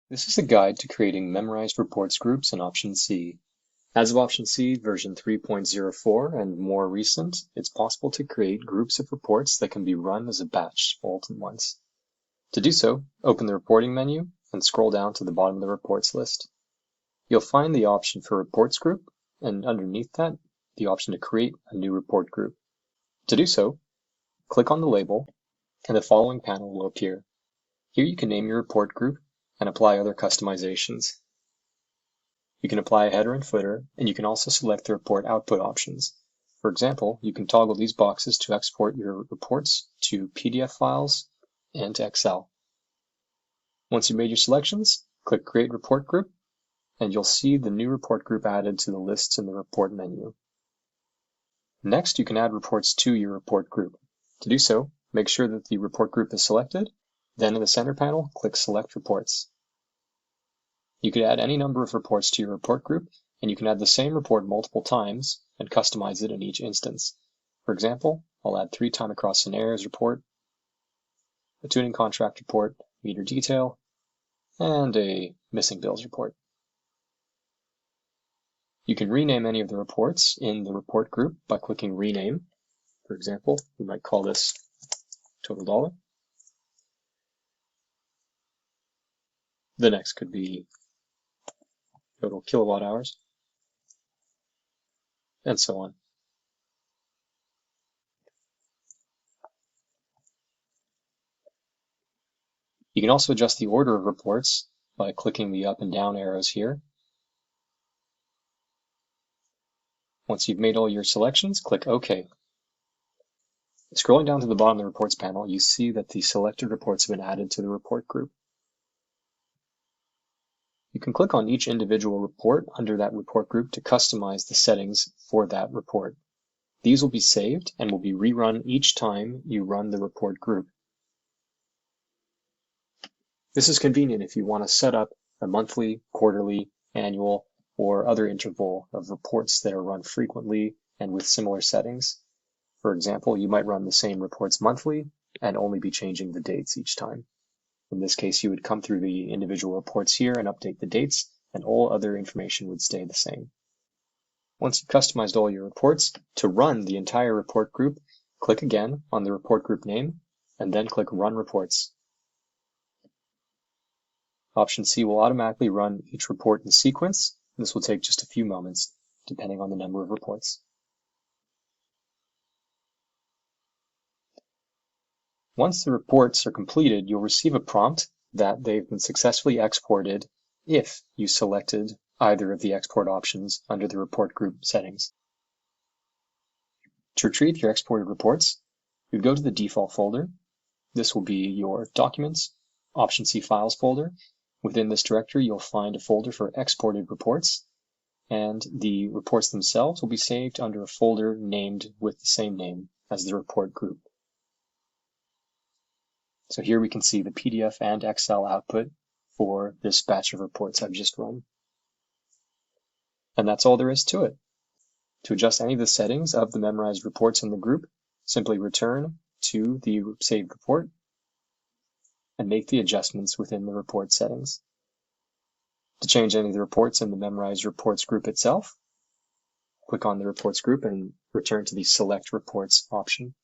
This is a guide to creating memorized reports groups in Option C. As of Option C version 3.04 and more recent, it's possible to create groups of reports that can be run as a batch all at once. To do so, open the Reporting menu and scroll down to the bottom of the Reports list. You'll find the option for Reports Group, and underneath that, the option to create a new report group. To do so, click on the label, and the following panel will appear. Here you can name your report group and apply other customizations. You can apply a header and footer, and you can also select the report output options. For example, you can toggle these boxes to export your reports to PDF files and to Excel. Once you've made your selections, click Create Report Group, and you'll see the new report group added to the lists in the Report menu. Next, you can add reports to your report group. To do so, make sure that the report group is selected. Then in the center panel, click Select Reports. You could add any number of reports to your report group, and you can add the same report multiple times and customize it in each instance. For example, I'll add 3 time across scenarios report, a tuning contract report, meter detail, and a missing bills report. You can rename any of the reports in the report group by clicking Rename. For example, we might call this Total Dollar. The next could be Total Kilowatt Hours, and so on. You can also adjust the order of reports by clicking the up and down arrows here. Once you've made all your selections, click OK. Scrolling down to the bottom of the Reports panel, you see that the selected reports have been added to the report group. You can click on each individual report under that report group to customize the settings for that report. These will be saved and will be rerun each time you run the report group. This is convenient if you want to set up a monthly, quarterly, annual, or other interval of reports that are run frequently and with similar settings. For example, you might run the same reports monthly and only be changing the dates each time. In this case, you would come through the individual reports here and update the dates, and all other information would stay the same. Once you've customized all your reports, to run the entire report group, click again on the report group name, and then click Run Reports. Option C will automatically run each report in sequence. This will take just a few moments, depending on the number of reports. Once the reports are completed, you'll receive a prompt that they've been successfully exported if you selected either of the export options under the report group settings. To retrieve your exported reports, you go to the default folder. This will be your Documents, Option C Files folder. Within this directory, you'll find a folder for exported reports, and the reports themselves will be saved under a folder named with the same name as the report group. So here we can see the PDF and Excel output for this batch of reports I've just run. And that's all there is to it. To adjust any of the settings of the memorized reports in the group, simply return to the saved report and make the adjustments within the report settings. To change any of the reports in the memorized reports group itself, click on the reports group and return to the Select Reports option.